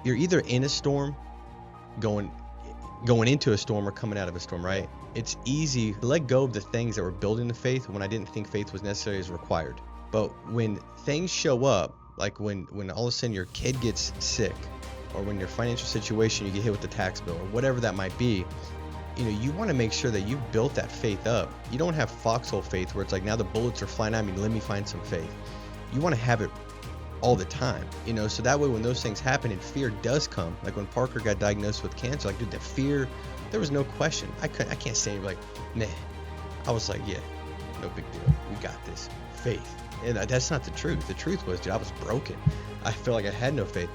you're either in a storm, going into a storm, or coming out of a storm, right? It's easy to let go of the things that were building the faith when I didn't think faith was necessarily as required. But when things show up, like when all of a sudden your kid gets sick, or when your financial situation, you get hit with the tax bill, or whatever that might be, you want to make sure that you've built that faith up. You don't have foxhole faith where it's like, now the bullets are flying at me, let me find some faith. You want to have it all the time, so that way when those things happen and fear does come, like when Parker got diagnosed with cancer, like, dude, the fear, there was no question. I can't say like, nah. I was like, yeah, no big deal. We got this. Faith. And that's not the truth. The truth was, dude, I was broken. I felt like I had no faith.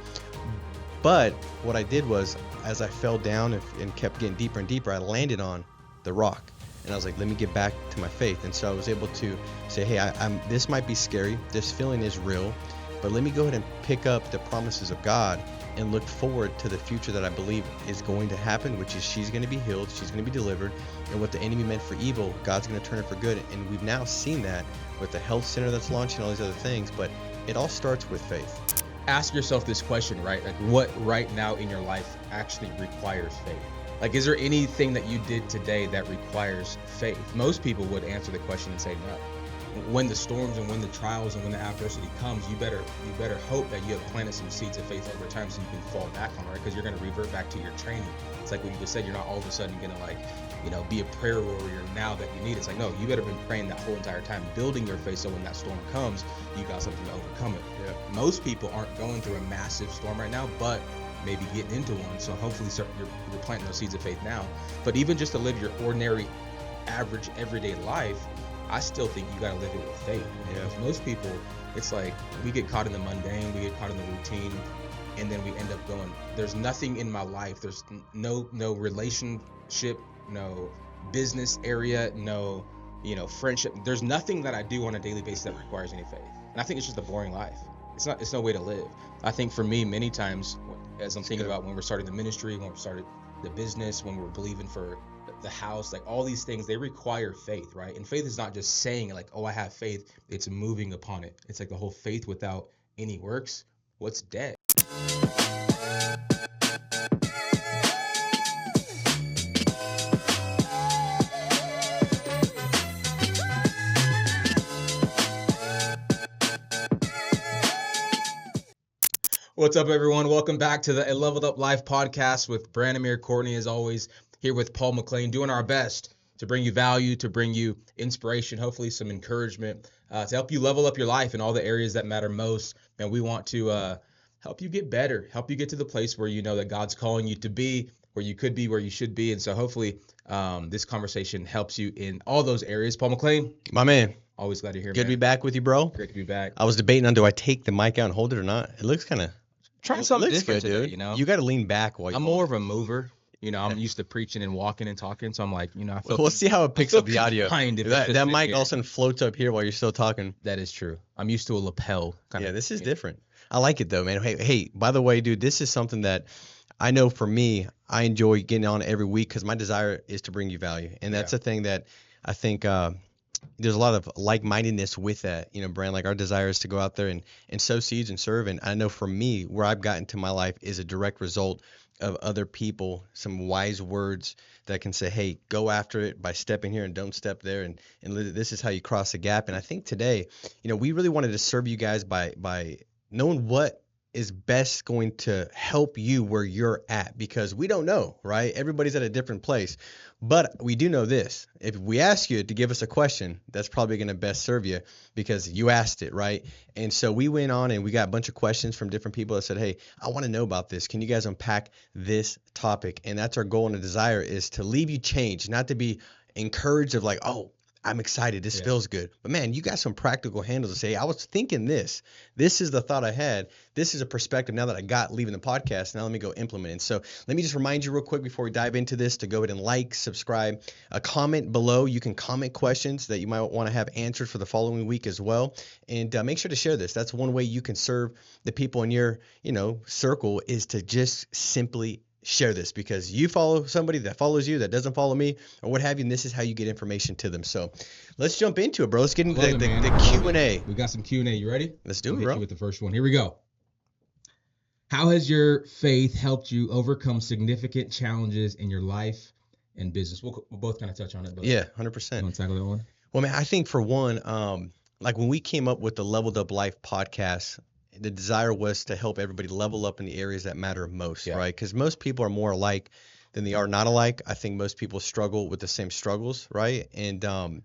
But what I did was, as I fell down and kept getting deeper and deeper, I landed on the rock. And I was like, let me get back to my faith. And so I was able to say, hey, this might be scary. This feeling is real. But let me go ahead and pick up the promises of God and look forward to the future that I believe is going to happen, which is she's going to be healed, she's going to be delivered, and what the enemy meant for evil, God's going to turn it for good. And we've now seen that with the health center that's launching, all these other things, but it all starts with faith. Ask yourself this question, right? Like, what right now in your life actually requires faith? Like, is there anything that you did today that requires faith? Most people would answer the question and say no. When the storms and when the trials and when the adversity comes, you better hope that you have planted some seeds of faith over time so you can fall back on it, right? Because you're going to revert back to your training. It's like what you just said, you're not all of a sudden going to be a prayer warrior now that you need it. It's like, no, you better been praying that whole entire time, building your faith so when that storm comes, you got something to overcome it. Yeah. Most people aren't going through a massive storm right now, but maybe getting into one. So hopefully you're planting those seeds of faith now. But even just to live your ordinary, average, everyday life, I still think you got to live it with faith. Because most people, it's like we get caught in the mundane, we get caught in the routine, and then we end up going, there's nothing in my life, there's no relationship, no business area, no friendship. There's nothing that I do on a daily basis that requires any faith. And I think it's just a boring life. It's no way to live. I think for me, many times, as I'm thinking about when we're starting the ministry, when we started the business, when we're believing for the house, like all these things, they require faith, right? And faith is not just saying like, oh, I have faith. It's moving upon it. It's like the whole faith without any works, what's dead? What's up, everyone? Welcome back to the A Leveled Up Life podcast with Bran and Courtney, as always, here with Paul McLean, doing our best to bring you value, to bring you inspiration, hopefully some encouragement, to help you level up your life in all the areas that matter most. And we want to help you get better, help you get to the place where you know that God's calling you to be, where you could be, where you should be. And so hopefully this conversation helps you in all those areas. Paul McLean. My man. Always glad to hear. Good to be back with you, bro. Great to be back. I was debating on, do I take the mic out and hold it or not? It looks kind of... Trying something different today, dude. You got to lean back while I'm more of a mover. I'm used to preaching and walking and talking, so I'm like, I feel. We'll see how it picks up the audio. That mic here. All of a sudden floats up here while you're still talking. That is true. I'm used to a lapel. This is different. I like it though, man. Hey, by the way, dude, this is something that I know for me, I enjoy getting on every week because my desire is to bring you value, and that's a thing that I think. There's a lot of like-mindedness with that, Bran, like our desire is to go out there and sow seeds and serve. And I know for me, where I've gotten to my life is a direct result of other people, some wise words that can say, hey, go after it by stepping here and don't step there. And this is how you cross the gap. And I think today, we really wanted to serve you guys by knowing what is best going to help you where you're at, because we don't know, right? Everybody's at a different place. But we do know this. If we ask you to give us a question, that's probably going to best serve you because you asked it, right? And so we went on and we got a bunch of questions from different people that said, hey, I want to know about this. Can you guys unpack this topic? And that's our goal and desire, is to leave you changed, not to be encouraged of like, oh, I'm excited. This feels good. But man, you got some practical handles to say, I was thinking this. This is the thought I had. This is a perspective now that I got leaving the podcast. Now let me go implement it. So let me just remind you real quick before we dive into this to go ahead and like, subscribe, comment below. You can comment questions that you might want to have answered for the following week as well. And make sure to share this. That's one way you can serve the people in your, circle, is to just simply share this, because you follow somebody that follows you that doesn't follow me or what have you, and this is how you get information to them. So let's jump into it, bro. Let's get into the Q&A. We got some Q&A. You ready? Let's do it, bro. With the first one. Here we go. How has your faith helped you overcome significant challenges in your life and business? We'll both kind of touch on it, but Yeah, you 100%. want to tackle that one? Well, man, I think for one, like when we came up with the Leveled Up Life podcast, the desire was to help everybody level up in the areas that matter most, Yeah. right? Because most people are more alike than they are not alike. I think most people struggle with the same struggles, right? And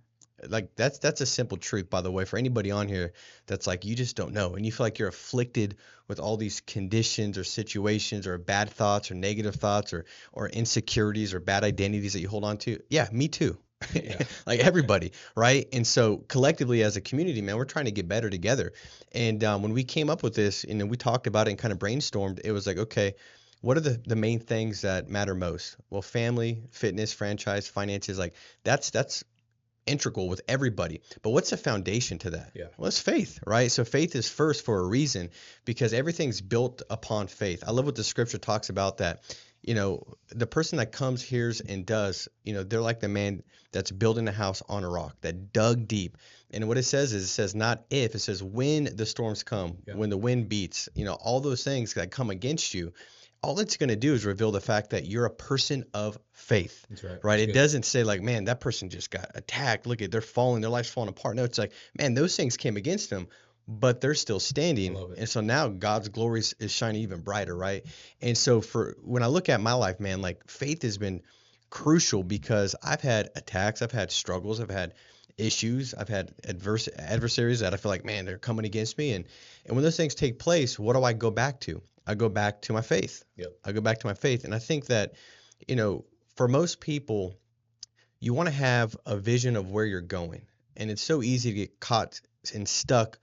like that's a simple truth, by the way, for anybody on here that's like you just don't know, and you feel like you're afflicted with all these conditions or situations or bad thoughts or negative thoughts or insecurities or bad identities that you hold on to. Yeah, me too. Yeah. Like everybody, right? And so collectively as a community, man, we're trying to get better together. And when we came up with this, we talked about it and kind of brainstormed. It was like, okay, what are the main things that matter most? Well, family, fitness, franchise, finances, like that's integral with everybody. But what's the foundation to that? Yeah. Well, it's faith, right? So faith is first for a reason because everything's built upon faith. I love what the scripture talks about that, the person that comes, hears, and does, they're like the man that's building a house on a rock, that dug deep. And what it says is, it says not if, it says when the storms come, Yeah. when the wind beats, all those things that come against you, all it's going to do is reveal the fact that you're a person of faith. That's right. Right? That's It good. doesn't say like, man, that person just got attacked. Look at, they're falling, their life's falling apart. No, it's like, man, those things came against them, but they're still standing. I love it. And so now God's glory is shining even brighter, right? And so for when I look at my life, man, like faith has been crucial because I've had attacks, I've had struggles, I've had issues, I've had adversaries that I feel like, man, they're coming against me. And when those things take place, what do I go back to? I go back to my faith. Yep. I go back to my faith. And I think that, for most people, you want to have a vision of where you're going. And it's so easy to get caught and stuck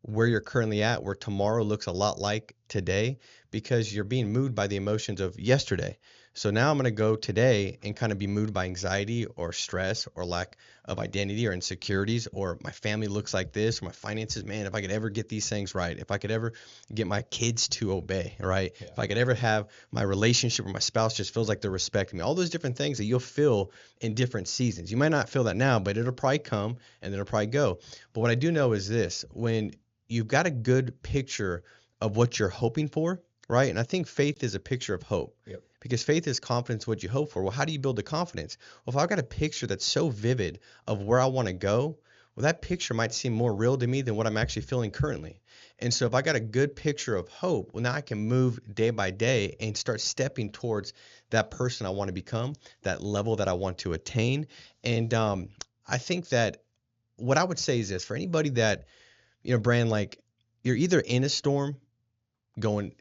where you're currently at, where tomorrow looks a lot like today, because you're being moved by the emotions of yesterday. So now I'm going to go today and kind of be moved by anxiety or stress or lack of identity or insecurities, or my family looks like this, or my finances, man, if I could ever get these things right, if I could ever get my kids to obey, right? Yeah. If I could ever have my relationship with my spouse just feels like they're respecting me, all those different things that you'll feel in different seasons. You might not feel that now, but it'll probably come and then it'll probably go. But what I do know is this: when you've got a good picture of what you're hoping for, right? And I think faith is a picture of hope. Yep. Because faith is confidence, what you hope for. Well, how do you build the confidence? Well, if I've got a picture that's so vivid of where I want to go, well, that picture might seem more real to me than what I'm actually feeling currently. And so if I got a good picture of hope, well, now I can move day by day and start stepping towards that person I want to become, that level that I want to attain. And I think that what I would say is this: for anybody that, Bran, like you're either in a storm, going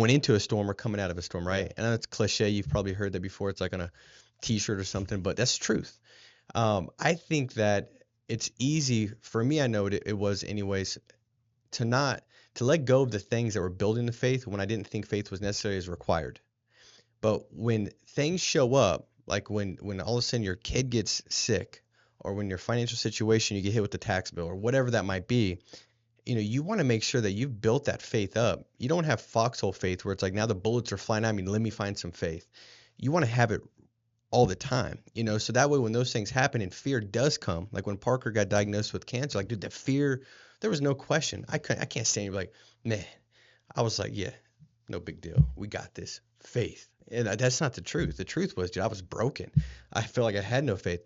into a storm, or coming out of a storm, right? Yeah. And it's cliche. You've probably heard that before. It's like on a T-shirt or something, but that's truth. I think that it's easy for me. I know it was anyways to let go of the things that were building the faith when I didn't think faith was necessarily as required. But when things show up, like when all of a sudden your kid gets sick, or when your financial situation, you get hit with the tax bill or whatever that might be, you want to make sure that you've built that faith up. You don't have foxhole faith where it's like, now the bullets are flying at me, let me find some faith. You want to have it all the time, so that way when those things happen and fear does come, like when Parker got diagnosed with cancer, like, dude, the fear, there was no question. I can't stand here like, man, I was like, yeah, no big deal. We got this. Faith. And that's not the truth. The truth was, dude, I was broken. I felt like I had no faith.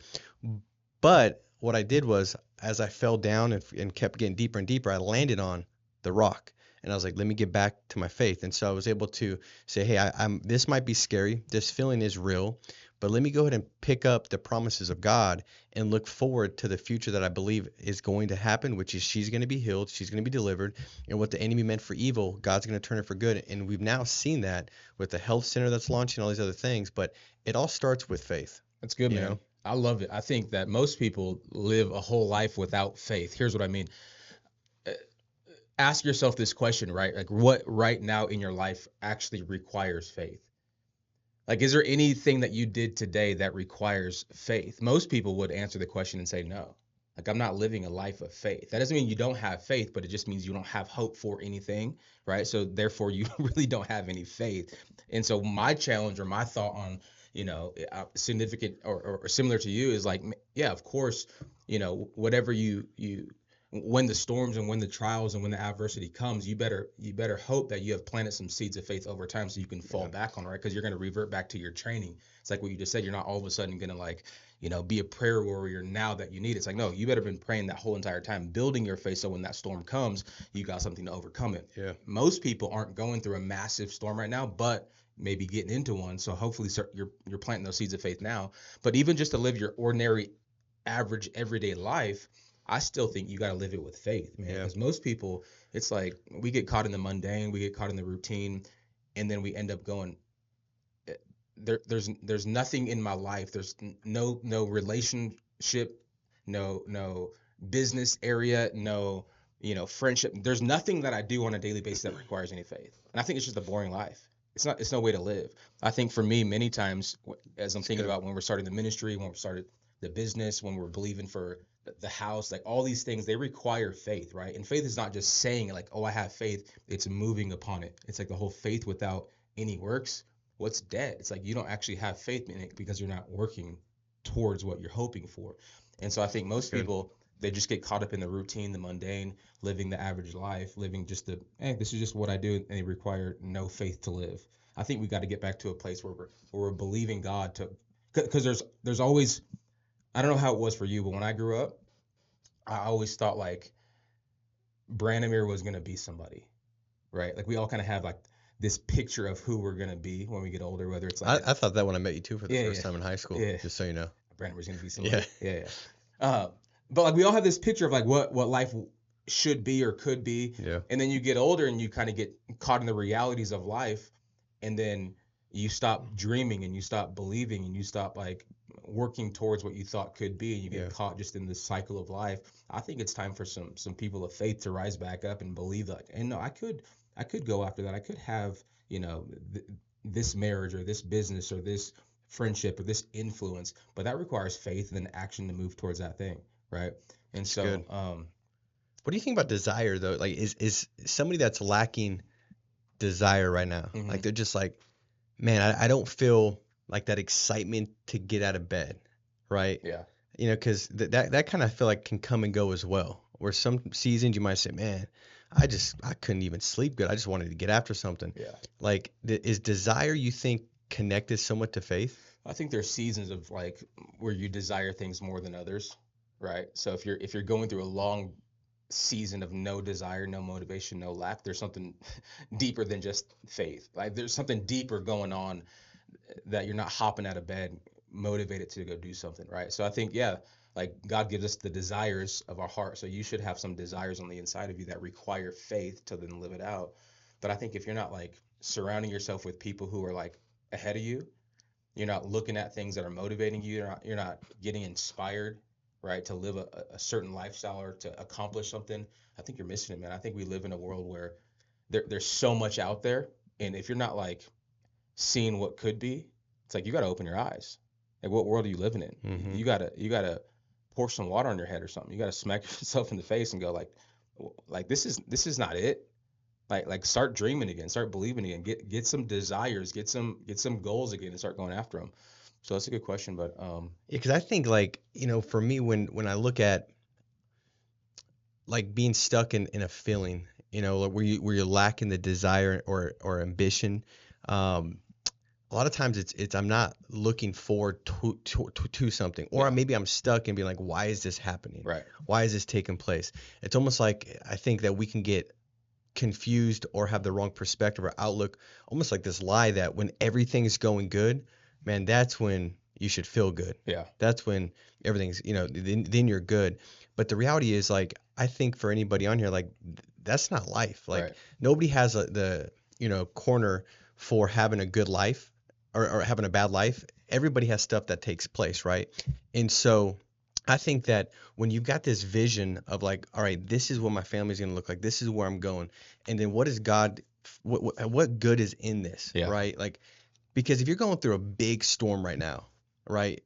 But what I did was, as I fell down and kept getting deeper and deeper, I landed on the rock. And I was like, let me get back to my faith. And so I was able to say, hey, I'm this might be scary. This feeling is real. But let me go ahead and pick up the promises of God and look forward to the future that I believe is going to happen, which is she's going to be healed, she's going to be delivered, and what the enemy meant for evil, God's going to turn it for good. And we've now seen that with the health center that's launching, all these other things, but it all starts with faith. That's good, You man. know? I love it. I think that most people live a whole life without faith. Here's what I mean. Ask yourself this question, right? Like, what right now in your life actually requires faith? Like, is there anything that you did today that requires faith? Most people would answer the question and say no. Like, I'm not living a life of faith. That doesn't mean you don't have faith, but it just means you don't have hope for anything, right? So therefore, you really don't have any faith. And so my challenge or my thought on, significant or similar to you is like, yeah, of course, whatever you when the storms and when the trials and when the adversity comes, you better hope that you have planted some seeds of faith over time so you can fall back on it, right? Because you're going to revert back to your training. It's like what you just said. You're not all of a sudden going to like, be a prayer warrior now that you need it. It's like, no, you better been praying that whole entire time, building your faith so when that storm comes, you got something to overcome it. Yeah. Most people aren't going through a massive storm right now, but maybe getting into one. So hopefully you're planting those seeds of faith now. But even just to live your ordinary, average, everyday life, I still think you got to live it with faith, man. Because most people, it's like we get caught in the mundane, we get caught in the routine, and then we end up going, there's nothing in my life. There's no relationship, no business area, no friendship. There's nothing that I do on a daily basis that requires any faith. And I think it's just a boring life. It's no way to live. I think for me, many times, as I'm thinking about when we're starting the ministry, when we started the business, when we're believing for the house, like all these things, they require faith, right? And faith is not just saying like, oh, I have faith. It's moving upon it. It's like the whole faith without any works, what's dead? It's like you don't actually have faith in it because you're not working towards what you're hoping for. And so I think most people, they just get caught up in the routine, the mundane, living the average life, living just this is just what I do, and they require no faith to live. I think we got to get back to a place where we're believing God to, because there's always, I don't know how it was for you, but when I grew up, I always thought like Branimir was going to be somebody, right? Like we all kind of have like this picture of who we're going to be when we get older, whether it's like, I thought that when I met you too for the first time in high school, just so you know. Branimir's going to be somebody. Yeah. But like we all have this picture of like what life should be or could be. Yeah. And then you get older and you kind of get caught in the realities of life, and then you stop dreaming and you stop believing and you stop like working towards what you thought could be, and you get caught just in this cycle of life. I think it's time for some people of faith to rise back up and believe like, and no, I could go after that. I could have, this marriage or this business or this friendship or this influence, but that requires faith and then action to move towards that thing, right? And so what do you think about desire though? Like is somebody that's lacking desire right now, like they're just like, man, I don't feel like that excitement to get out of bed, right? Yeah. Because that kind of feel like can come and go as well. Where some seasons you might say, man, I couldn't even sleep good. I just wanted to get after something. Yeah. Like is desire, you think, connected somewhat to faith? I think there's seasons of like where you desire things more than others, right? So if you're going through a long season of no desire, no motivation, no lack, there's something deeper than just faith. Like there's something deeper going on that you're not hopping out of bed motivated to go do something, right? So I think, like God gives us the desires of our heart. So you should have some desires on the inside of you that require faith to then live it out. But I think if you're not like surrounding yourself with people who are like ahead of you, you're not looking at things that are motivating you, you're not getting inspired, right, to live a certain lifestyle or to accomplish something, I think you're missing it, man. I think we live in a world where there's so much out there, and if you're not like seeing what could be, it's like you got to open your eyes. Like what world are you living in? You gotta pour some water on your head or something. You gotta smack yourself in the face and go like this is not it. Like start dreaming again, start believing again, get some desires, get some goals again, and start going after them. So that's a good question, but because I think like for me when I look at like being stuck in a feeling, like where you're lacking the desire or ambition, a lot of times it's I'm not looking forward to something, or maybe I'm stuck and being like, why is this happening? Right. Why is this taking place? It's almost like I think that we can get confused or have the wrong perspective or outlook, almost like this lie that when everything is going good, man, that's when you should feel good. Yeah. That's when everything's, then you're good. But the reality is, like, I think for anybody on here, like, that's not life. Like, nobody has the corner for having a good life or having a bad life. Everybody has stuff that takes place, right? And so I think that when you've got this vision of like, all right, this is what my family's going to look like, this is where I'm going, and then what is God, what good is in this, right? Like, because if you're going through a big storm right now, right,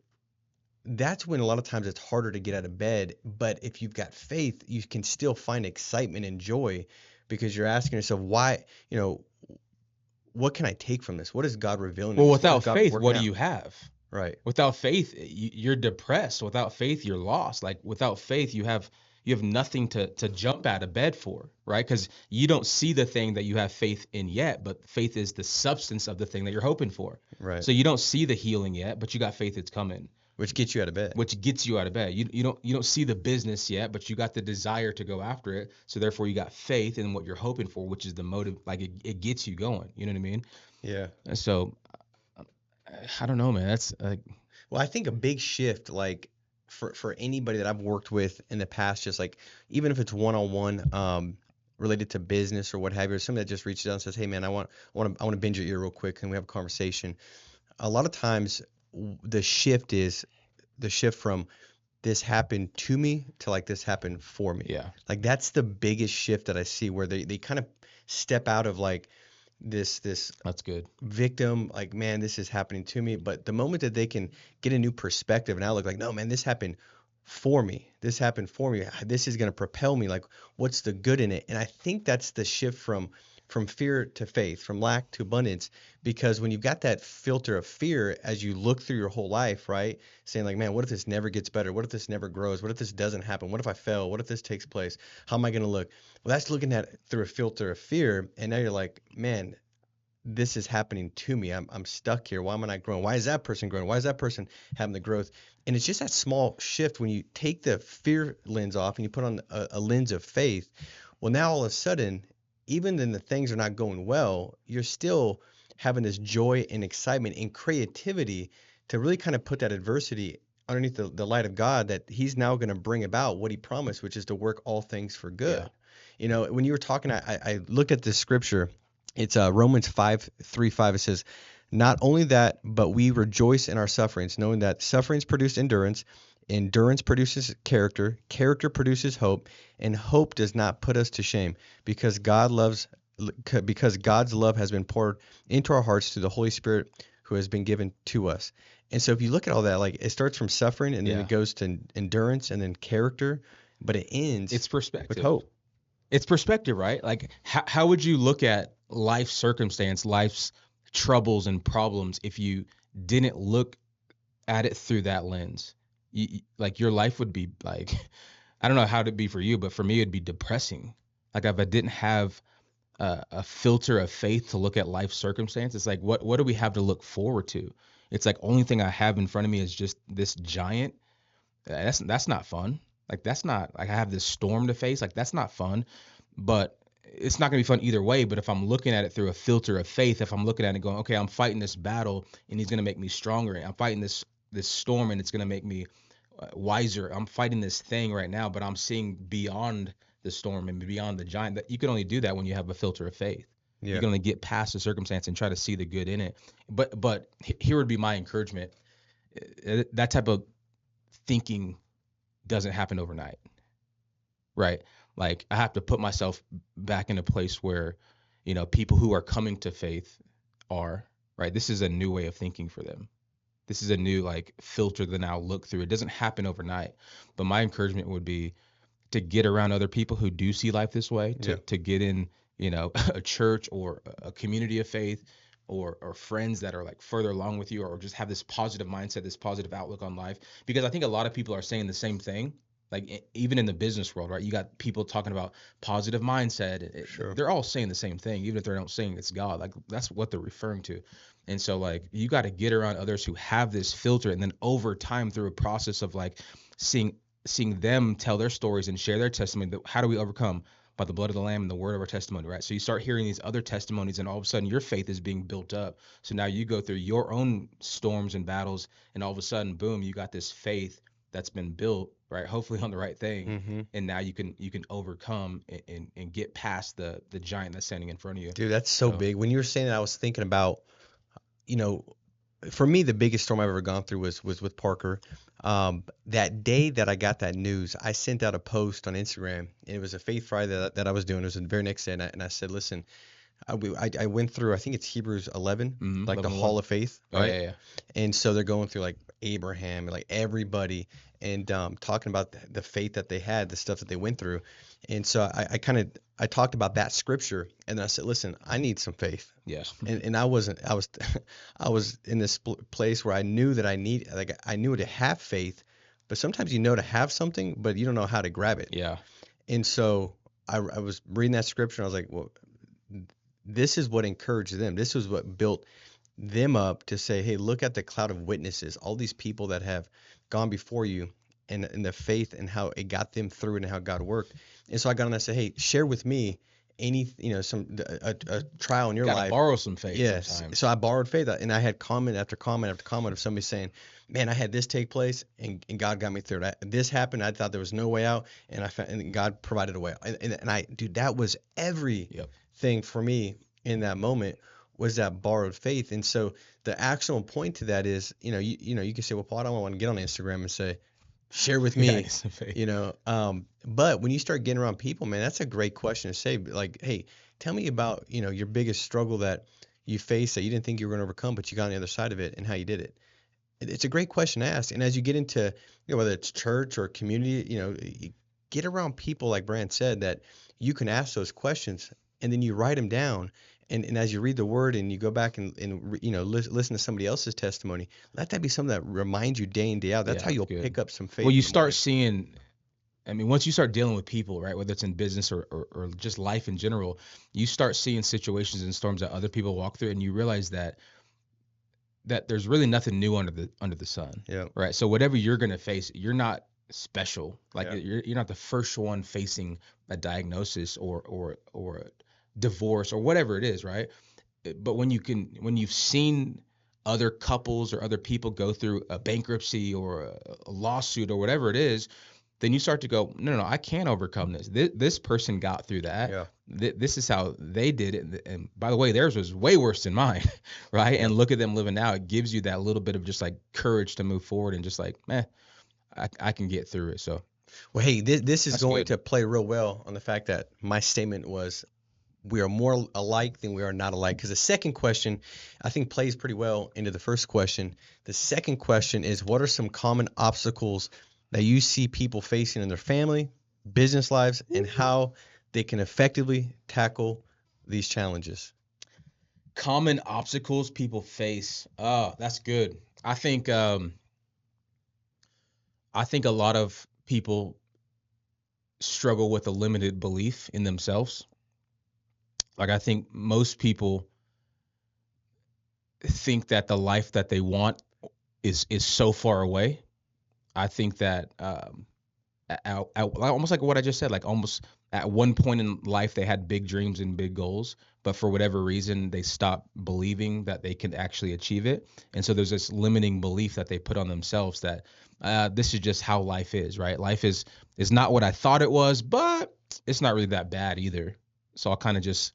that's when a lot of times it's harder to get out of bed. But if you've got faith, you can still find excitement and joy because you're asking yourself, why, what can I take from this? What is God revealing? Well, without faith, what do you have? Right. Without faith, you're depressed. Without faith, you're lost. Like without faith, you have You have nothing to jump out of bed for, right? Because you don't see the thing that you have faith in yet, but faith is the substance of the thing that you're hoping for. Right. So you don't see the healing yet, but you got faith it's coming, Which gets you out of bed. which gets you out of bed. You don't see the business yet, but you got the desire to go after it. So therefore, you got faith in what you're hoping for, which is the motive. Like it gets you going. You know what I mean? Yeah. And so I don't know, man. That's Well, I think a big shift, like for anybody that I've worked with in the past, just like even if it's one on one, related to business or what have you, or somebody that just reaches out and says, "Hey, man, I want to bend your ear real quick. Can we have a conversation?" A lot of times, the shift from this happened to me to like this happened for me. yeah, Like that's the biggest shift that I see where they kind of step out of like this that's good. victim, like, man, this is happening to me. But the moment that they can get a new perspective and outlook, like, no, man, this happened for me. This happened for me. This is going to propel me. Like, what's the good in it? And I think that's the shift from fear to faith, from lack to abundance. Because when you've got that filter of fear as you look through your whole life, right? Saying like, man, what if this never gets better? What if this never grows? What if this doesn't happen? What if I fail? What if this takes place? How am I going to look? Well, that's looking at it through a filter of fear. And now you're like, man, this is happening to me. I'm stuck here. Why am I not growing? Why is that person growing? Why is that person having the growth? And it's just that small shift when you take the fear lens off and you put on a lens of faith. Well, now all of a sudden, even when the things are not going well, you're still having this joy and excitement and creativity to really kind of put that adversity underneath the light of God that He's now going to bring about what He promised, which is to work all things for good. Yeah. You know, when you were talking, I looked at this scripture. It's Romans 5:3-5. It says, not only that, but we rejoice in our sufferings, knowing that sufferings produce endurance, endurance produces character, character produces hope, and hope does not put us to shame, because because God's love has been poured into our hearts through the Holy Spirit who has been given to us. And so if you look at all that, like it starts from suffering and then Yeah. it goes to endurance and then character, but it ends It's perspective. with hope. It's perspective, right? Like how would you look at life circumstance, life's troubles and problems if you didn't look at it through that lens? Like your life would be like, I don't know how it'd be for you, but for me it'd be depressing. Like if I didn't have a filter of faith to look at life circumstance, it's like what do we have to look forward to? It's like only thing I have in front of me is just this giant. That's not fun. Like that's not like I have this storm to face. Like that's not fun. But it's not gonna be fun either way. But if I'm looking at it through a filter of faith, if I'm looking at it going, okay, I'm fighting this battle and He's gonna make me stronger. I'm fighting this storm and it's gonna make me wiser. I'm fighting this thing right now, but I'm seeing beyond the storm and beyond the giant. That you can only do that when you have a filter of faith. You Yeah. can only get past the circumstance and try to see the good in it. But here would be my encouragement. That type of thinking doesn't happen overnight, right? Like I have to put myself back in a place where, people who are coming to faith are, right? This is a new way of thinking for them. This is a new like filter to now look through. It doesn't happen overnight. But my encouragement would be to get around other people who do see life this way, Yeah. to get in, a church or a community of faith or friends that are like further along with you, or just have this positive mindset, this positive outlook on life. Because I think a lot of people are saying the same thing. Like even in the business world, right? You got people talking about positive mindset. Sure. They're all saying the same thing, even if they're not saying it's God. Like that's what they're referring to. And so like you got to get around others who have this filter, and then over time through a process of like seeing them tell their stories and share their testimony. How do we overcome? By the blood of the Lamb and the word of our testimony, right? So you start hearing these other testimonies, and all of a sudden your faith is being built up. So now you go through your own storms and battles, and all of a sudden, boom, you got this faith that's been built, right? Hopefully on the right thing, Mm-hmm. and now you can overcome and get past the giant that's standing in front of you. Dude, that's so So- big. When you were saying that, I was thinking about, for me, the biggest storm I've ever gone through was with Parker. That day that I got that news, I sent out a post on Instagram, and it was a Faith Friday that I was doing. It was the very next day, and I said, listen, I went through, I think it's Hebrews 11, Mhm, like the 11:1. Hall of Faith, Oh right? yeah. And so they're going through like Abraham and like everybody, and talking about the faith that they had, the stuff that they went through. And so I talked about that scripture, and then I said, listen, I need some faith. Yeah. And I was I was in this place where I knew that I knew to have faith, but sometimes you know to have something, but you don't know how to grab it. Yeah. And so I was reading that scripture and I was like, well, this is what encouraged them. This was what built them up to say, hey, look at the cloud of witnesses, all these people that have gone before you, and the faith and how it got them through and how God worked. And so I got on and I said, hey, share with me any, a trial in your Got to life. borrow some faith Yes. sometimes. So I borrowed faith, and I had comment after comment after comment of somebody saying, man, I had this take place and God got me through it. This happened. I thought there was no way out, and and God provided a way out. Dude, that was everything for me in that moment, was that borrowed faith. And so the actual point to that is, you can say, well, Paul, I don't want to get on Instagram and say, share with me, but when you start getting around people, man, that's a great question to say, like, hey, tell me about, your biggest struggle that you faced that you didn't think you were going to overcome, but you got on the other side of it and how you did it. It's a great question to ask. And as you get into, whether it's church or community, you get around people, like Bran said, that you can ask those questions, and then you write them down. And as you read the word and you go back and listen to somebody else's testimony, let that be something that reminds you day in, day out. That's how you'll pick up some faith. Well, you start seeing, I mean, once you start dealing with people, right, whether it's in business or just life in general, you start seeing situations and storms that other people walk through, and you realize that there's really nothing new under the sun. Yeah. Right. So whatever you're going to face, you're not special. Like you're not the first one facing a diagnosis or a divorce or whatever it is, right? But when you've seen other couples or other people go through a bankruptcy or a lawsuit or whatever it is, then you start to go, no, I can't overcome this. This person got through that. Yeah. This is how they did it. And by the way, theirs was way worse than mine, right? And look at them living now. It gives you that little bit of just like courage to move forward and just like, I can get through it. So, well, hey, this is going to play real well on the fact that my statement was, we are more alike than we are not alike. Because the second question, I think, plays pretty well into the first question. The second question is, what are some common obstacles that you see people facing in their family, business lives, and how they can effectively tackle these challenges? Common obstacles people face. Oh, that's good. I think a lot of people struggle with a limited belief in themselves. Like, I think most people think that the life that they want is so far away. I think that almost like what I just said, like almost at one point in life they had big dreams and big goals, but for whatever reason they stopped believing that they can actually achieve it. And so there's this limiting belief that they put on themselves that this is just how life is, right? Life is not what I thought it was, but it's not really that bad either. So I'll kind of just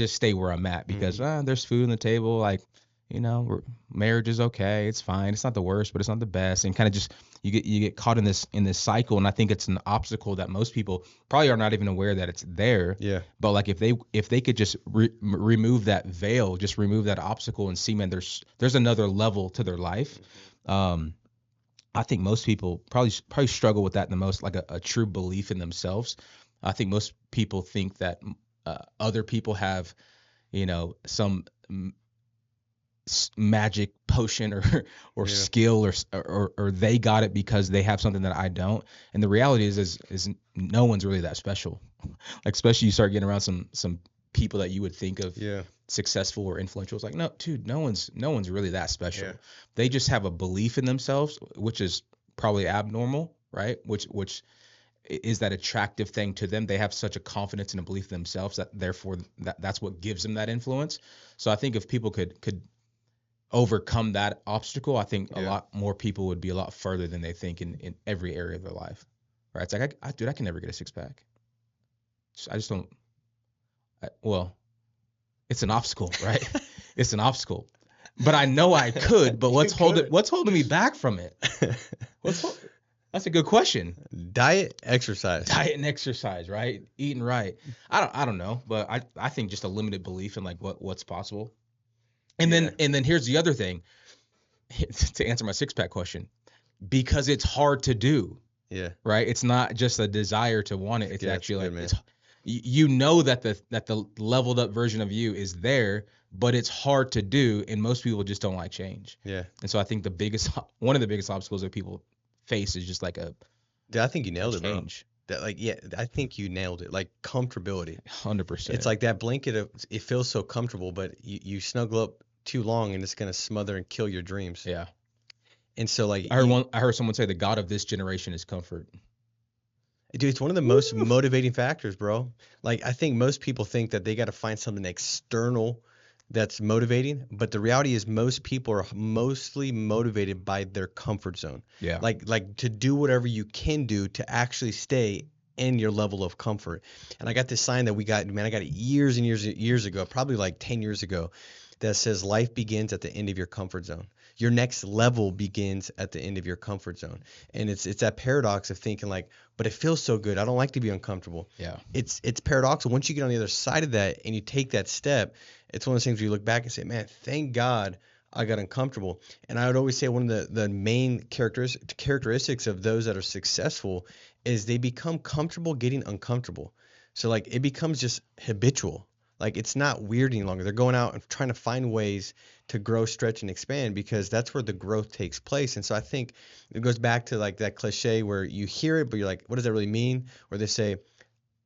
stay where I'm at because there's food on the table, like, marriage is okay, it's fine, it's not the worst, but it's not the best, and kind of just you get caught in this cycle. And I think it's an obstacle that most people probably are not even aware that it's there. Yeah. But like if they could just remove that veil, just remove that obstacle, and see, man, there's another level to their life. I think most people probably struggle with that the most, like a true belief in themselves. I think most people think that other people have, some magic potion or skill or they got it because they have something that I don't. And the reality is no one's really that special. Like, especially you start getting around some people that you would think of successful or influential. It's like, no, dude, no one's really that special. They just have a belief in themselves, which is probably abnormal, right? Which is that attractive thing to them. They have such a confidence and a belief in themselves that therefore that's what gives them that influence. So I think if people could overcome that obstacle, I think a lot more people would be a lot further than they think in every area of their life. Right? It's like, I can never get a six pack. I just don't. Well, it's an obstacle, right? It's an obstacle, but I know I could. But what's holding me back from it? That's a good question. Diet, exercise, and exercise, right? Eating right. I don't know, but I think just a limited belief in like what's possible. And then here's the other thing, to answer my six pack question, because it's hard to do. Yeah. Right. It's not just a desire to want it. It's actually like, that the leveled up version of you is there, but it's hard to do. And most people just don't like change. Yeah. And so I think one of the biggest obstacles that people face is just like a Dude, I think you nailed it, bro. change. That like yeah, I think you nailed it. Like comfortability. 100%. It's like that blanket of it feels so comfortable, but you snuggle up too long and it's gonna smother and kill your dreams. Yeah. And so like I heard someone say the God of this generation is comfort. dude, it's one of the most motivating factors, bro. Like I think most people think that they got to find something external that's motivating, but the reality is most people are mostly motivated by their comfort zone. Yeah. Like to do whatever you can do to actually stay in your level of comfort. And I got this sign that we got, man, I got it years and years ago, probably like 10 years ago, that says life begins at the end of your comfort zone. Your next level begins at the end of your comfort zone. And it's that paradox of thinking like, but it feels so good. I don't like to be uncomfortable. Yeah. It's paradoxical. Once you get on the other side of that and you take that step, it's one of those things where you look back and say, man, thank God I got uncomfortable. And I would always say one of the main characteristics of those that are successful is they become comfortable getting uncomfortable. So like it becomes just habitual. Like it's not weird any longer. They're going out and trying to find ways to grow, stretch, and expand because that's where the growth takes place. And so I think it goes back to like that cliche where you hear it, but you're like, what does that really mean? Or they say,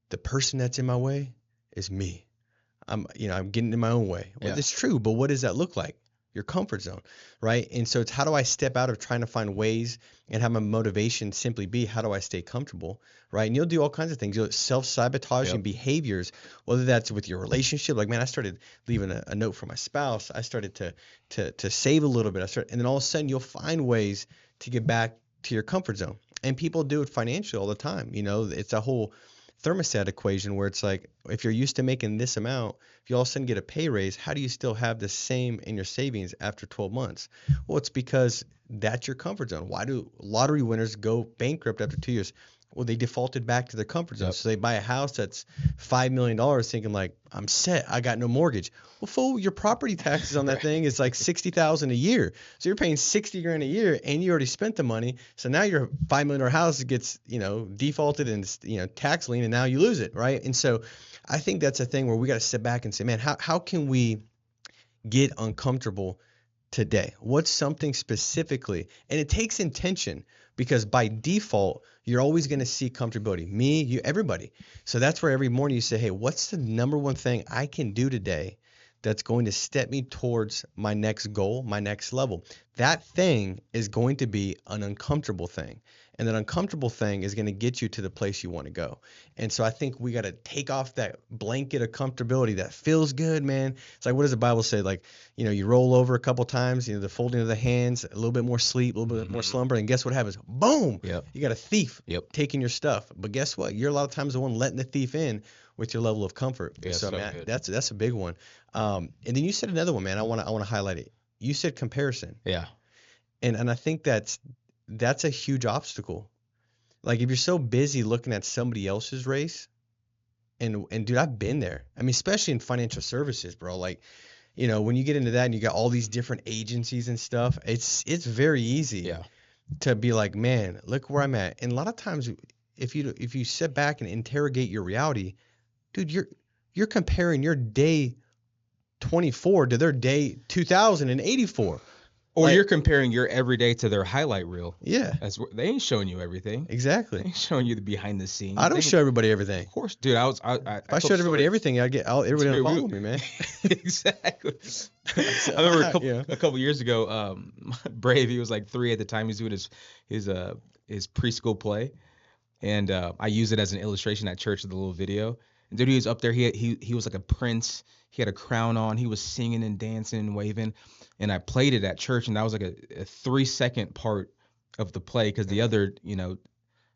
the person that's in my way is me. I'm getting in my own way. Well, Yeah. it's true, but what does that look like? Your comfort zone, right? And so it's how do I step out of trying to find ways and have my motivation simply be how do I stay comfortable, right? And you'll do all kinds of things. You'll self-sabotaging Yep. behaviors, whether that's with your relationship. Like, man, I started leaving a note for my spouse. I started to save a little bit. And then all of a sudden you'll find ways to get back to your comfort zone. And people do it financially all the time. You know, it's a whole thermostat equation where it's like if you're used to making this amount, if you all of a sudden get a pay raise, how do you still have the same in your savings after 12 months? Well, it's because that's your comfort zone. Why do lottery winners go bankrupt after 2 years? Well, they defaulted back to their comfort zone. Yep. So they buy a house that's $5 million thinking like, I'm set, I got no mortgage. Well, fool, your property taxes on that thing is like $60,000 a year. So you're paying 60 grand a year and you already spent the money. So now your $5 million house gets, defaulted and, tax lien and now you lose it, right? And so I think that's a thing where we got to sit back and say, man, how can we get uncomfortable today? What's something specifically? And it takes intention because by default, you're always going to see comfortability. Me, you, everybody. So that's where every morning you say, hey, what's the number one thing I can do today that's going to step me towards my next goal, my next level? That thing is going to be an uncomfortable thing. And that uncomfortable thing is going to get you to the place you want to go. And so I think we got to take off that blanket of comfortability that feels good, man. It's like, what does the Bible say? Like, you roll over a couple times, the folding of the hands, a little bit more sleep, a little bit more slumber. And guess what happens? Boom. Yep. You got a thief Yep. taking your stuff. But guess what? You're a lot of times the one letting the thief in with your level of comfort. Yeah, so so man, good. that's a big one. And then you said another one, man. I want to highlight it. You said comparison. Yeah. And I think that's a huge obstacle. Like if you're so busy looking at somebody else's race, and dude, I've been there. I mean, especially in financial services, bro. Like, when you get into that and you got all these different agencies and stuff, it's very easy Yeah. to be like, man, look where I'm at. And a lot of times, if you sit back and interrogate your reality, dude, you're comparing your day 24 to their day 2084. Or Like- you're comparing your everyday to their highlight reel. Yeah, They ain't showing you everything. They exactly. ain't showing you the behind the scenes. I don't They- show everybody everything. Of course, dude. If I showed everybody everything, everybody would Dude, follow me, man. Exactly. I remember a couple years ago, Brave, he was like 3 at the time. He's doing his preschool play, and I used it as an illustration at church of the little video. And dude, he was up there. He was like a prince. He had a crown on. He was singing and dancing and waving, and I played it at church, and that was like a 3-second part of the play because the other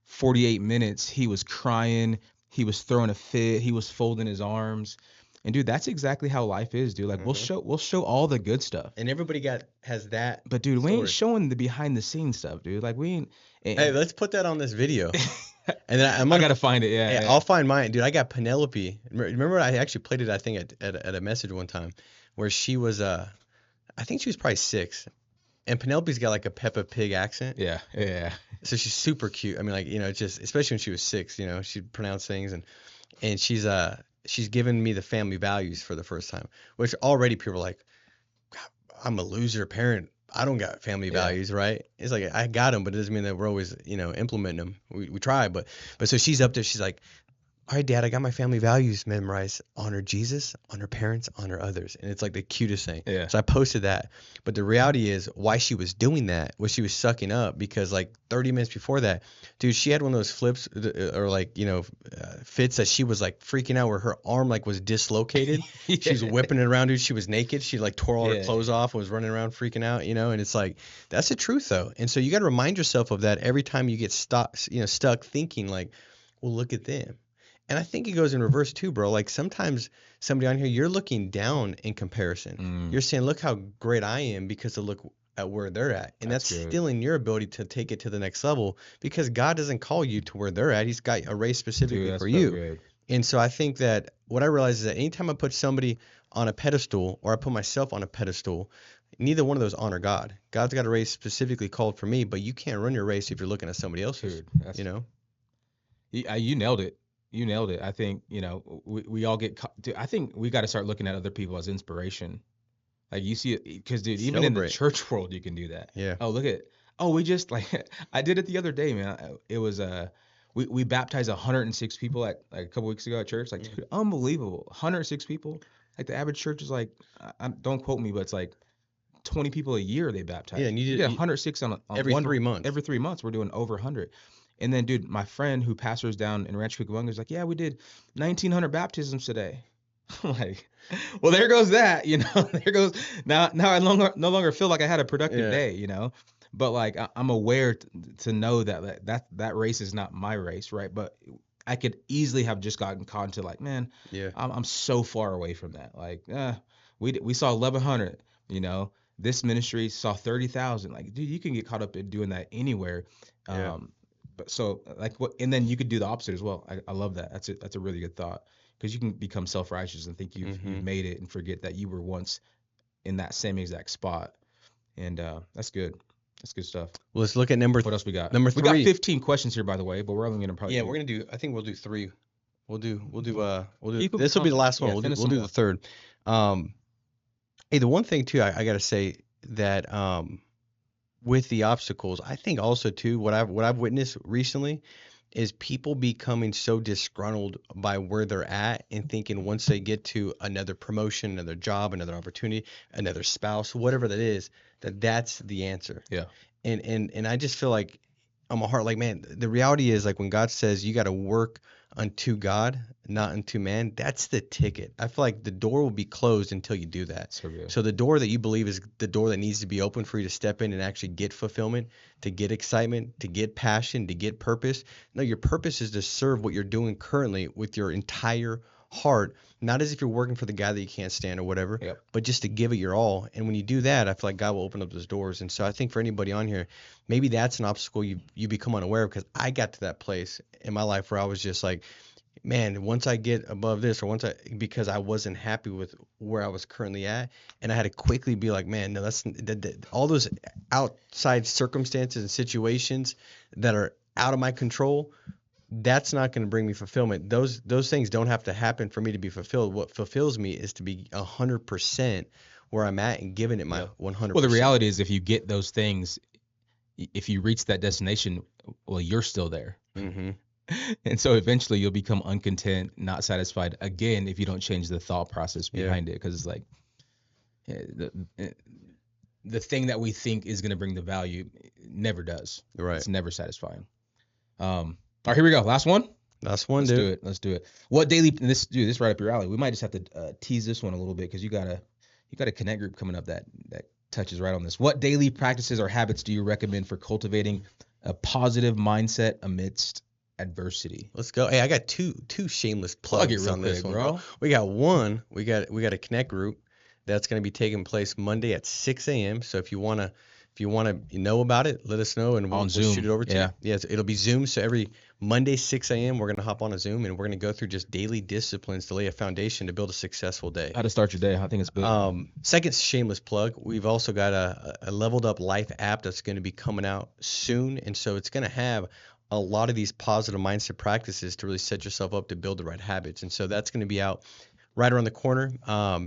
48 minutes he was crying, he was throwing a fit, he was folding his arms. And dude, that's exactly how life is, dude. Like we'll show all the good stuff. And everybody has that. But dude, we ain't story. showing the behind the scenes stuff, dude. Like we ain't. Hey, let's put that on this video. And then I gotta find it. Yeah, I'll find mine, dude. I got Penelope. Remember, I actually played it. I think at a message one time, where she was. I think she was probably 6, and Penelope's got like a Peppa Pig accent. Yeah. So she's super cute. I mean, like just especially when she was 6, she'd pronounce things, and she's given me the family values for the first time, which already people are like, I'm a loser parent. I don't got family Yeah. values, right? It's like I got them, but it doesn't mean that we're always, implementing them. We try, but so she's up there. She's like, all right, Dad, I got my family values memorized. Honor Jesus, honor parents, honor others. And it's like the cutest thing. Yeah. So I posted that. But the reality is why she was doing that was she was sucking up because like 30 minutes before that, dude, she had one of those flips or like, fits that she was like freaking out where her arm like was dislocated. Yeah. She was whipping it around, dude. She was naked. She like tore all her Yeah. clothes off and was running around freaking out, and it's like, that's the truth though. And so you got to remind yourself of that every time you get stuck thinking like, well, look at them. And I think it goes in reverse too, bro. Like sometimes somebody on here, you're looking down in comparison. You're saying, look how great I am because of look at where they're at. And that's good. stealing your ability to take it to the next level because God doesn't call you to where they're at. He's got a race specifically Dude, for so you. good. And so I think that what I realize is that anytime I put somebody on a pedestal or I put myself on a pedestal, neither one of those honor God. God's got a race specifically called for me, but you can't run your race if you're looking at somebody else's, Dude, you nailed it. You nailed it. I think, we all get dude, I think we got to start looking at other people as inspiration. Like you see it, because dude, even in the church world, you can do that. Yeah. Oh, we just like, I did it the other day, man. It was, we baptized 106 people like a couple weeks ago at church. Like, dude, unbelievable. 106 people. Like the average church is like, don't quote me, but it's like 20 people a year they baptize. Yeah, and you get 106 on every 3 months. Every 3 months, we're doing over 100. And then, dude, my friend who pastors down in Rancho Cucamonga is like, yeah, we did 1,900 baptisms today. I'm like, well, there goes that, there goes now I no longer feel like I had a productive day, but like I'm aware to know that race is not my race, right? But I could easily have just gotten caught into like, man, I'm so far away from that. Like, we saw 1,100, this ministry saw 30,000. Like, dude, you can get caught up in doing that anywhere. But so like what, and then you could do the opposite as well. I love that. That's a really good thought because you can become self-righteous and think you've made it and forget that you were once in that same exact spot. And that's good. That's good stuff. Well, let's look at what else we got? Number 3. We got 15 questions here, by the way, but we're only gonna probably. Yeah, we're gonna do. I think we'll do 3. We'll do. This will be the last one. We'll do the third. Hey, the one thing too, I gotta say that with the obstacles, I think also too, what I've witnessed recently is people becoming so disgruntled by where they're at and thinking once they get to another promotion, another job, another opportunity, another spouse, whatever that is, that's the answer. Yeah. And I just feel like on my heart, like, man, the reality is like when God says you got to work unto God, not unto man, that's the ticket. I feel like the door will be closed until you do that. So the door that you believe is the door that needs to be open for you to step in and actually get fulfillment, to get excitement, to get passion, to get purpose. No, your purpose is to serve what you're doing currently with your entire heart, not as if you're working for the guy that you can't stand or whatever, but just to give it your all. And when you do that, I feel like God will open up those doors. And so I think for anybody on here, maybe that's an obstacle you become unaware of, because I got to that place in my life where I was just like, man, once I get above this, or because I wasn't happy with where I was currently at, and I had to quickly be like, man, no, that's all those outside circumstances and situations that are out of my control. That's not going to bring me fulfillment. Those things don't have to happen for me to be fulfilled. What fulfills me is to be 100% where I'm at and giving it my 100%. Well, the reality is if you get those things, if you reach that destination, well, you're still there. Mm-hmm. And so eventually you'll become uncontent, not satisfied again if you don't change the thought process behind it. Because it's like the thing that we think is going to bring the value never does. Right. It's never satisfying. All right, here we go. Last one. Last one, dude. Let's do it. What daily? This right up your alley. We might just have to tease this one a little bit because you got a connect group coming up that touches right on this. What daily practices or habits do you recommend for cultivating a positive mindset amidst adversity? Let's go. Hey, I got two shameless plugs on this one, bro. We got a connect group that's going to be taking place Monday at 6 a.m. So if you want to know about it, let us know and we'll shoot it over to you. Yeah, it'll be Zoom. So every Monday, 6 a.m., we're going to hop on a Zoom and we're going to go through just daily disciplines to lay a foundation to build a successful day. How to start your day. I think it's good. Second shameless plug, we've also got a Leveled Up Life app that's going to be coming out soon. And so it's going to have a lot of these positive mindset practices to really set yourself up to build the right habits. And so that's going to be out right around the corner.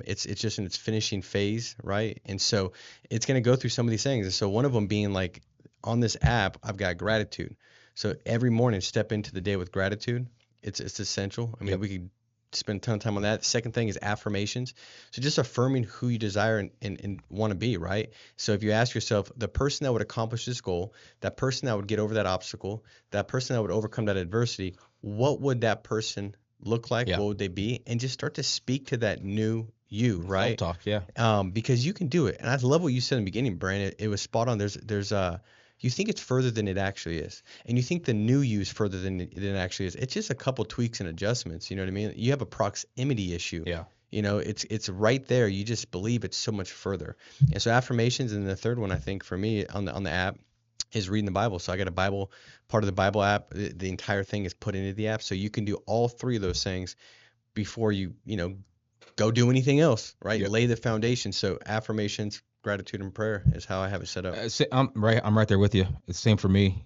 It's just in its finishing phase, right? And so it's going to go through some of these things. And so one of them being like on this app, I've got gratitude. So every morning, step into the day with gratitude. It's essential. I mean, Yep. we could spend a ton of time on that. The second thing is affirmations. So just affirming who you desire and want to be, right? So if you ask yourself, the person that would accomplish this goal, that person that would get over that obstacle, that person that would overcome that adversity, what would that person look like? Yeah. What would they be? And just start to speak to that new you, right? Self-talk. Yeah. Because you can do it. And I love what you said in the beginning, Brian. It was spot on. You think it's further than it actually is, and you think the new you is further than it actually is. It's just a couple tweaks and adjustments. You know what I mean? You have a proximity issue. Yeah. You know, it's right there. You just believe it's so much further. And so affirmations, and the third one I think for me on the app is reading the Bible. So I got a Bible part of the Bible app. The entire thing is put into the app, so you can do all three of those things before you go do anything else, right? Yep. Lay the foundation. So affirmations, gratitude, and prayer is how I have it set up. I'm right there with you. It's the same for me.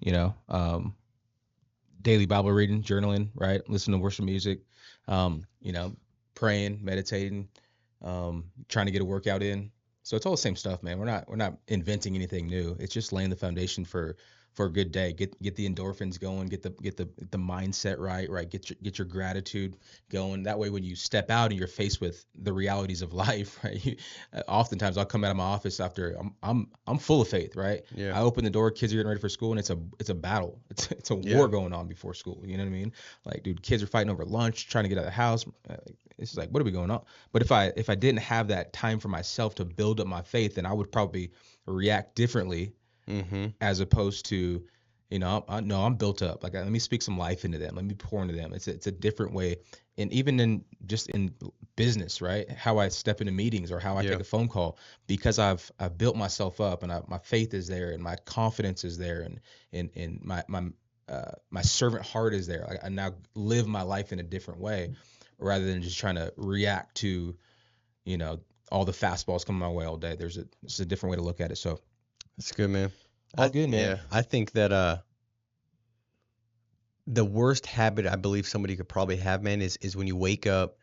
Daily Bible reading, journaling, right? Listening to worship music, you know, praying, meditating, trying to get a workout in. So it's all the same stuff, man. We're not inventing anything new. It's just laying the foundation for a good day. Get the endorphins going, get the mindset right, right? Get your gratitude going. That way when you step out and you're faced with the realities of life, right? Oftentimes I'll come out of my office after I'm full of faith, right? Yeah. I open the door, kids are getting ready for school, and it's a battle. It's a Yeah. war going on before school. You know what I mean? Like, dude, kids are fighting over lunch, trying to get out of the house. It's like, what are we going on? But if I didn't have that time for myself to build up my faith, then I would probably react differently, Mm-hmm. as opposed to, no, I'm built up. Like, let me speak some life into them. Let me pour into them. It's a different way. And even in business, right? How I step into meetings or how I Yeah. take a phone call, because I've built myself up, and my faith is there, and my confidence is there, and my servant heart is there. I now live my life in a different way, rather than just trying to react to, all the fastballs coming my way all day. It's a different way to look at it. So That's good, man. all good, man. Yeah, I think that the worst habit I believe somebody could probably have, man, is when you wake up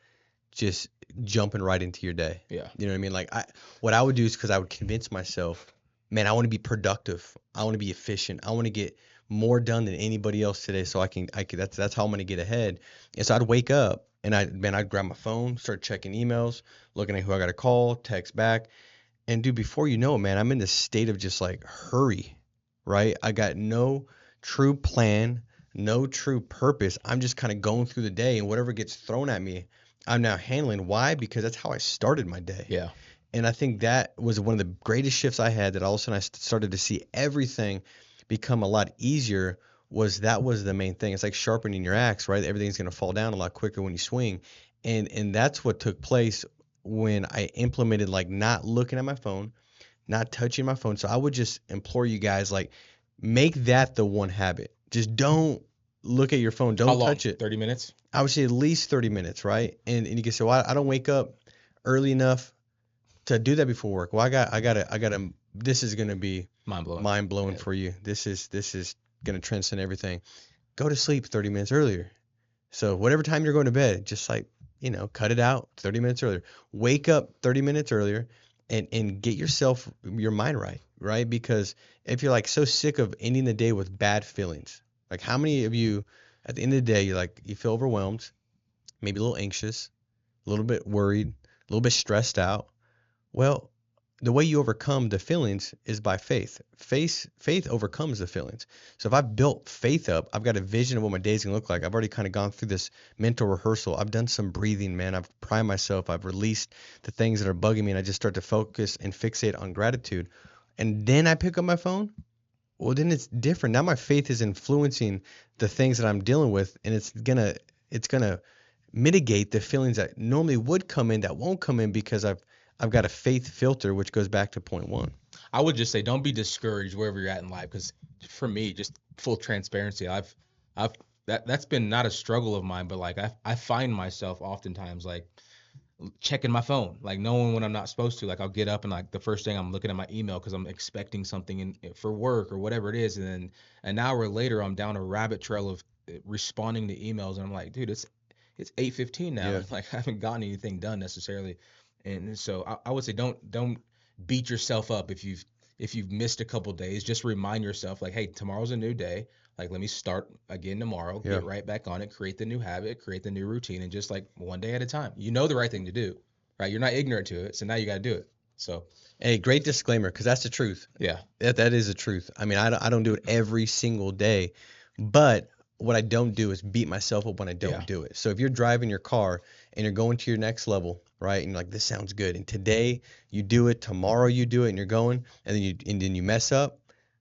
just jumping right into your day. Yeah. You know what I mean? Like what I would do is because I would convince myself, man, I want to be productive. I want to be efficient. I want to get more done than anybody else today. So that's how I'm going to get ahead. And so I'd wake up and I'd grab my phone, start checking emails, looking at who I got to call, text back. And dude, before you know it, man, I'm in this state of just like hurry, right? I got no true plan, no true purpose. I'm just kind of going through the day, and whatever gets thrown at me, I'm now handling. Why? Because that's how I started my day. Yeah. And I think that was one of the greatest shifts I had, that all of a sudden I started to see everything become a lot easier. That was the main thing. It's like sharpening your axe, right? Everything's going to fall down a lot quicker when you swing. And that's what took place when I implemented like not looking at my phone, not touching my phone. So I would just implore you guys, like, make that the one habit. Just don't look at your phone. How Don't long? touch it. 30 minutes? I would say at least 30 minutes, right? And you can say, well, I don't wake up early enough to do that before work. Well, I gotta. This is gonna be Mind blowing. mind blowing for you. This is gonna transcend everything. Go to sleep 30 minutes earlier. So whatever time you're going to bed, just like, cut it out 30 minutes earlier. Wake up 30 minutes earlier and get your mind right, right? Because if you're like so sick of ending the day with bad feelings, like how many of you at the end of the day, you feel overwhelmed, maybe a little anxious, a little bit worried, a little bit stressed out. Well, the way you overcome the feelings is by faith. Faith overcomes the feelings. So if I've built faith up, I've got a vision of what my day's gonna look like. I've already kind of gone through this mental rehearsal. I've done some breathing, man. I've primed myself. I've released the things that are bugging me, and I just start to focus and fixate on gratitude. And then I pick up my phone. Well, then it's different. Now my faith is influencing the things that I'm dealing with, and it's gonna mitigate the feelings that normally would come in that won't come in because I've got a faith filter, which goes back to point one. I would just say, don't be discouraged wherever you're at in life, because for me, just full transparency, I've that's been not a struggle of mine, but like I find myself oftentimes like checking my phone, like knowing when I'm not supposed to. Like, I'll get up and like the first thing I'm looking at my email because I'm expecting something for work or whatever it is, and then an hour later I'm down a rabbit trail of responding to emails, and I'm like, dude, it's 8:15 now. Yeah. Like I haven't gotten anything done necessarily. And so I would say don't beat yourself up if you've missed a couple days. Just remind yourself like, hey, tomorrow's a new day. Like let me start again tomorrow, Yeah. get right back on it, create the new habit, create the new routine, and just like one day at a time. You know the right thing to do, right? You're not ignorant to it, so now you got to do it. So Hey, great disclaimer, because that's the truth. yeah, That is the truth. I mean, I don't do it every single day, but what I don't do is beat myself up when I don't Yeah. do it. So if you're driving your car and you're going to your next level, right? And you're like, this sounds good. And today you do it, tomorrow you do it, and you're going, and then you mess up.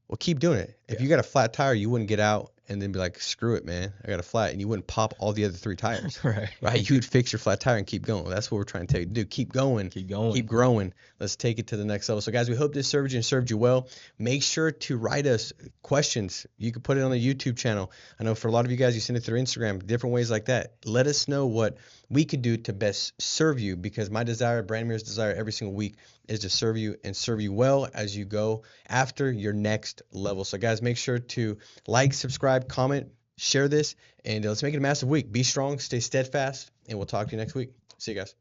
Well, keep doing it. If Yeah. you got a flat tire, you wouldn't get out and then be like, screw it, man. I got a flat, and you wouldn't pop all the other 3 tires. right. Right? You would fix your flat tire and keep going. That's what we're trying to tell you to do. Keep going. Keep going. Keep growing. Let's take it to the next level. So, guys, we hope this served you and served you well. Make sure to write us questions. You can put it on the YouTube channel. I know for a lot of you guys, you send it through Instagram, different ways like that. Let us know what we could do to best serve you, because my desire, Brandimir's desire every single week is to serve you and serve you well as you go after your next level. So, guys, make sure to like, subscribe, comment, share this, and let's make it a massive week. Be strong, stay steadfast, and we'll talk to you next week. See you guys.